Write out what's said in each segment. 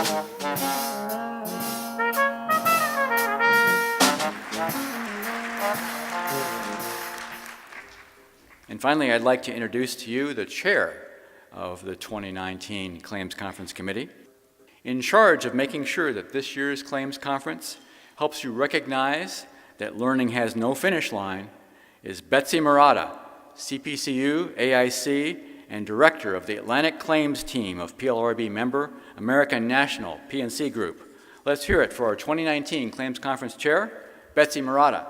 And finally, I'd like to introduce to you the chair of the 2019 Claims Conference Committee. In charge of making sure that this year's Claims Conference helps you recognize that learning has no finish line is Betsy Murata, CPCU, AIC, and Director of the Atlantic Claims Team of PLRB member, American National P&C Group. Let's hear it for our 2019 Claims Conference Chair, Betsy Murata.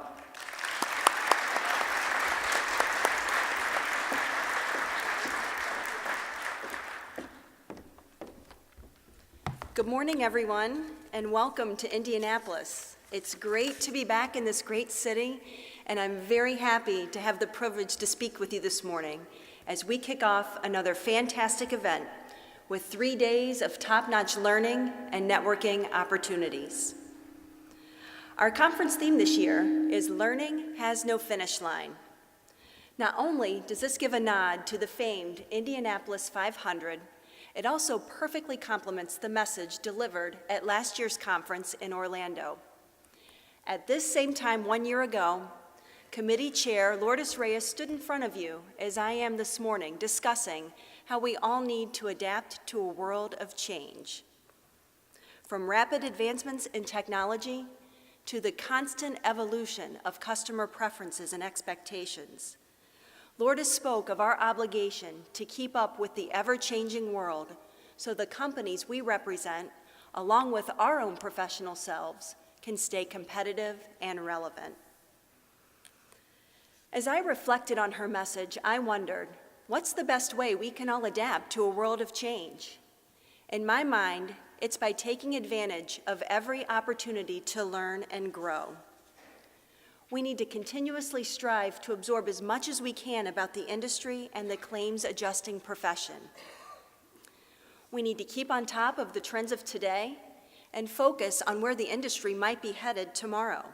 Good morning, everyone, and welcome to Indianapolis. It's great to be back in this great city, and I'm very happy to have the privilege to speak with you this morning as we kick off another fantastic event with 3 days of top-notch learning and networking opportunities. Our conference theme this year is Learning Has No Finish Line. Not only does this give a nod to the famed Indianapolis 500, it also perfectly complements the message delivered at last year's conference in Orlando. At this same time 1 year ago, Committee Chair Lourdes Reyes stood in front of you, as I am this morning, discussing how we all need to adapt to a world of change. From rapid advancements in technology to the constant evolution of customer preferences and expectations, Lourdes spoke of our obligation to keep up with the ever-changing world so the companies we represent, along with our own professional selves, can stay competitive and relevant. As I reflected on her message, I wondered, what's the best way we can all adapt to a world of change? In my mind, it's by taking advantage of every opportunity to learn and grow. We need to continuously strive to absorb as much as we can about the industry and the claims adjusting profession. We need to keep on top of the trends of today and focus on where the industry might be headed tomorrow.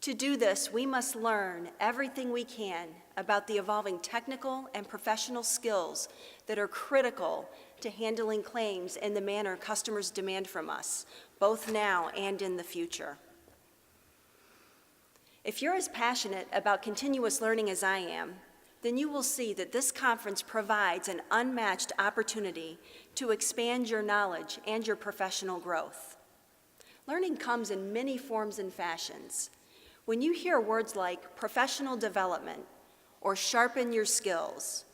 To do this, we must learn everything we can about the evolving technical and professional skills that are critical to handling claims in the manner customers demand from us, both now and in the future. If you're as passionate about continuous learning as I am, then you will see that this conference provides an unmatched opportunity to expand your knowledge and your professional growth. Learning comes in many forms and fashions. When you hear words like professional development or sharpen your skills,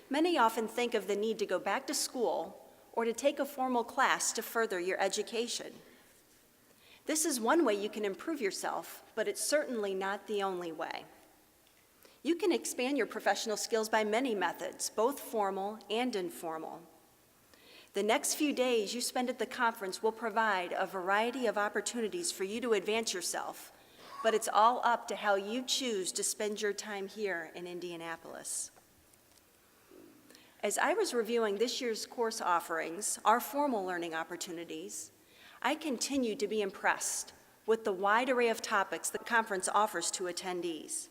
many often think of the need to go back to school or to take a formal class to further your education. This is one way you can improve yourself, but it's certainly not the only way. You can expand your professional skills by many methods, both formal and informal. The next few days you spend at the conference will provide a variety of opportunities for you to advance yourself, but it's all up to how you choose to spend your time here in Indianapolis. As I was reviewing this year's course offerings, our formal learning opportunities, I continue to be impressed with the wide array of topics the conference offers to attendees.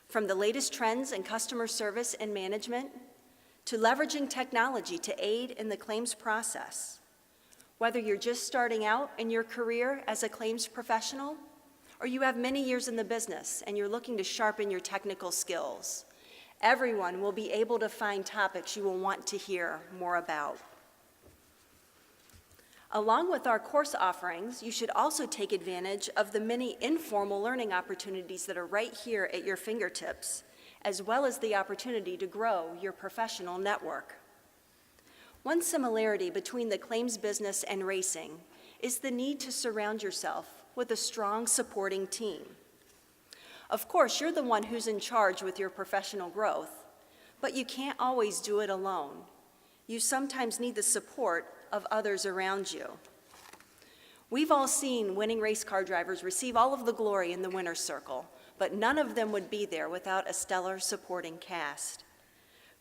From the latest trends in customer service and management, to leveraging technology to aid in the claims process. Whether you're just starting out in your career as a claims professional, or you have many years in the business and you're looking to sharpen your technical skills, everyone will be able to find topics you will want to hear more about. Along with our course offerings, you should also take advantage of the many informal learning opportunities that are right here at your fingertips, as well as the opportunity to grow your professional network. One similarity between the claims business and racing is the need to surround yourself with a strong supporting team. Of course, you're the one who's in charge with your professional growth, but you can't always do it alone. You sometimes need the support of others around you. We've all seen winning race car drivers receive all of the glory in the winner's circle, but none of them would be there without a stellar supporting cast.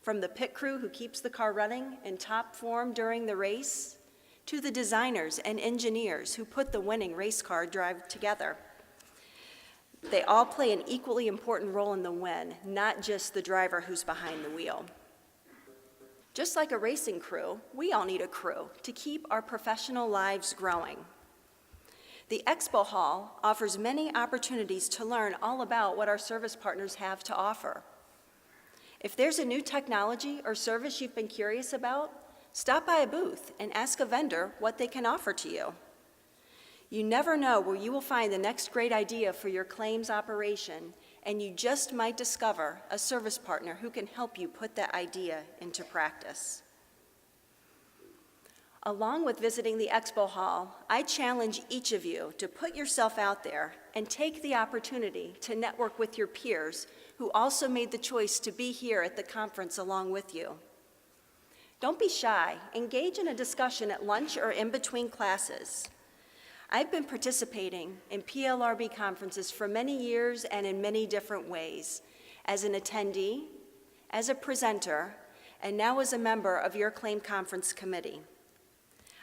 From the pit crew who keeps the car running in top form during the race, to the designers and engineers who put the winning race car drive together. They all play an equally important role in the win, not just the driver who's behind the wheel. Just like a racing crew, we all need a crew to keep our professional lives growing. The Expo Hall offers many opportunities to learn all about what our service partners have to offer. If there's a new technology or service you've been curious about, stop by a booth and ask a vendor what they can offer to you. You never know where you will find the next great idea for your claims operation, and you just might discover a service partner who can help you put that idea into practice. Along with visiting the Expo Hall, I challenge each of you to put yourself out there and take the opportunity to network with your peers who also made the choice to be here at the conference along with you. Don't be shy. Engage in a discussion at lunch or in between classes. I've been participating in PLRB conferences for many years and in many different ways, as an attendee, as a presenter, and now as a member of your claim conference committee.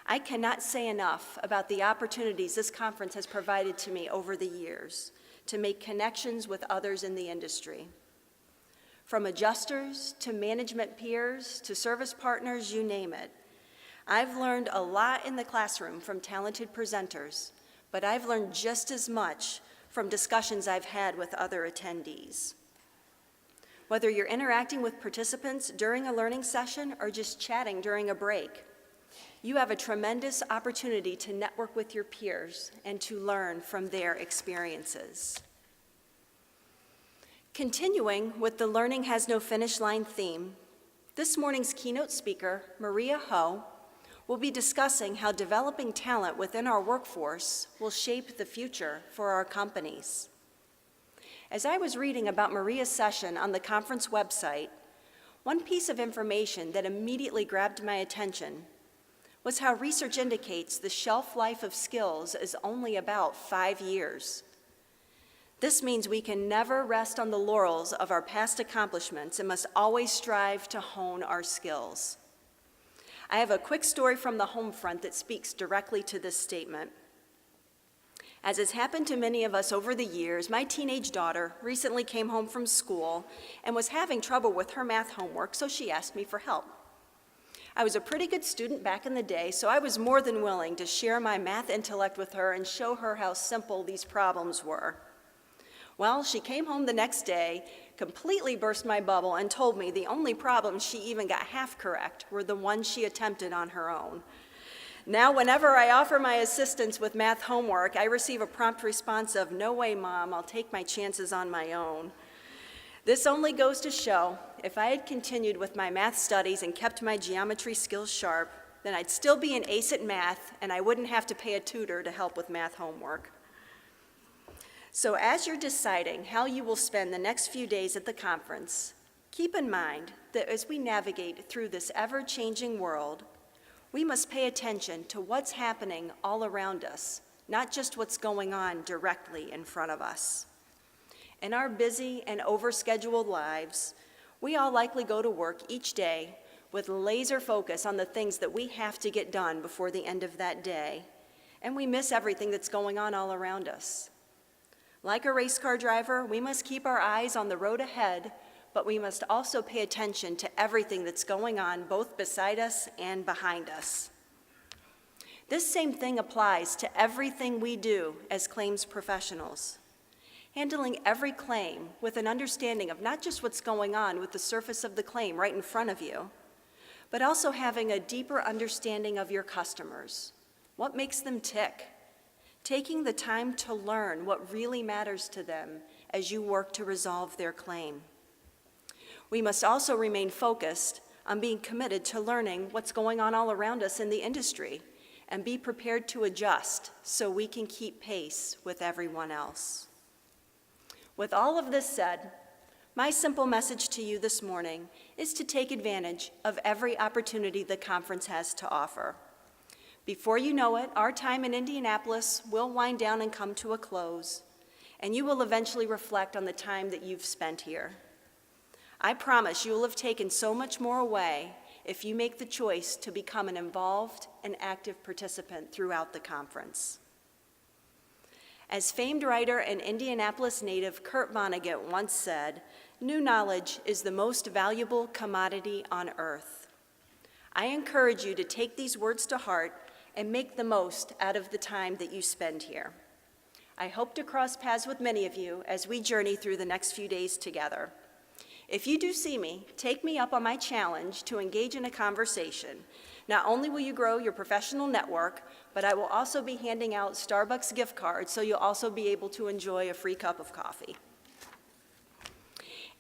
I cannot say enough about the opportunities this conference has provided to me over the years to make connections with others in the industry. From adjusters to management peers to service partners, you name it. I've learned a lot in the classroom from talented presenters, but I've learned just as much from discussions I've had with other attendees. Whether you're interacting with participants during a learning session or just chatting during a break, you have a tremendous opportunity to network with your peers and to learn from their experiences. Continuing with the Learning Has No Finish Line theme, this morning's keynote speaker, Maria Ho, will be discussing how developing talent within our workforce will shape the future for our companies. As I was reading about Maria's session on the conference website, one piece of information that immediately grabbed my attention was how research indicates the shelf life of skills is only about 5 years. This means we can never rest on the laurels of our past accomplishments and must always strive to hone our skills. I have a quick story from the home front that speaks directly to this statement. As has happened to many of us over the years, my teenage daughter recently came home from school and was having trouble with her math homework, so she asked me for help. I was a pretty good student back in the day, so I was more than willing to share my math intellect with her and show her how simple these problems were. Well, she came home the next day, completely burst my bubble, and told me the only problems she even got half correct were the ones she attempted on her own. Now, whenever I offer my assistance with math homework, I receive a prompt response of, "No way, Mom, I'll take my chances on my own." This only goes to show, if I had continued with my math studies and kept my geometry skills sharp, then I'd still be an ace at math, and I wouldn't have to pay a tutor to help with math homework. So as you're deciding how you will spend the next few days at the conference, keep in mind that as we navigate through this ever-changing world, we must pay attention to what's happening all around us, not just what's going on directly in front of us. In our busy and overscheduled lives, we all likely go to work each day with laser focus on the things that we have to get done before the end of that day, and we miss everything that's going on all around us. Like a race car driver, we must keep our eyes on the road ahead, but we must also pay attention to everything that's going on both beside us and behind us. This same thing applies to everything we do as claims professionals. Handling every claim with an understanding of not just what's going on with the surface of the claim right in front of you, but also having a deeper understanding of your customers. What makes them tick? Taking the time to learn what really matters to them as you work to resolve their claim. We must also remain focused on being committed to learning what's going on all around us in the industry and be prepared to adjust so we can keep pace with everyone else. With all of this said, my simple message to you this morning is to take advantage of every opportunity the conference has to offer. Before you know it, our time in Indianapolis will wind down and come to a close, and you will eventually reflect on the time that you've spent here. I promise you will have taken so much more away if you make the choice to become an involved and active participant throughout the conference. As famed writer and Indianapolis native Kurt Vonnegut once said, "New knowledge is the most valuable commodity on earth." I encourage you to take these words to heart and make the most out of the time that you spend here. I hope to cross paths with many of you as we journey through the next few days together. If you do see me, take me up on my challenge to engage in a conversation. Not only will you grow your professional network, but I will also be handing out Starbucks gift cards, so you'll also be able to enjoy a free cup of coffee.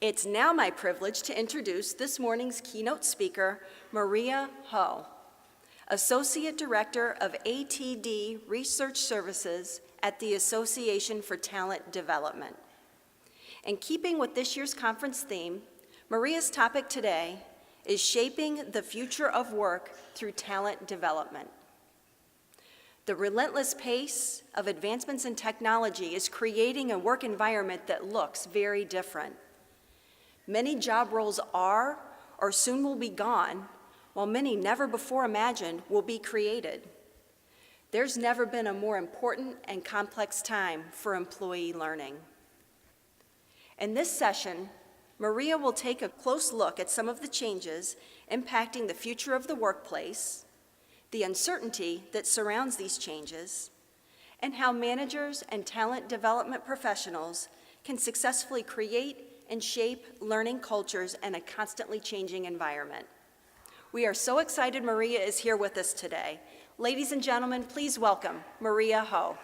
It's now my privilege to introduce this morning's keynote speaker, Maria Ho, Associate Director of ATD Research Services at the Association for Talent Development. In keeping with this year's conference theme, Maria's topic today is Shaping the Future of Work Through Talent Development. The relentless pace of advancements in technology is creating a work environment that looks very different. Many job roles are or soon will be gone, while many never before imagined will be created. There's never been a more important and complex time for employee learning. In this session, Maria will take a close look at some of the changes impacting the future of the workplace, the uncertainty that surrounds these changes, and how managers and talent development professionals can successfully create and shape learning cultures in a constantly changing environment. We are so excited Maria is here with us today. Ladies and gentlemen, please welcome Maria Ho.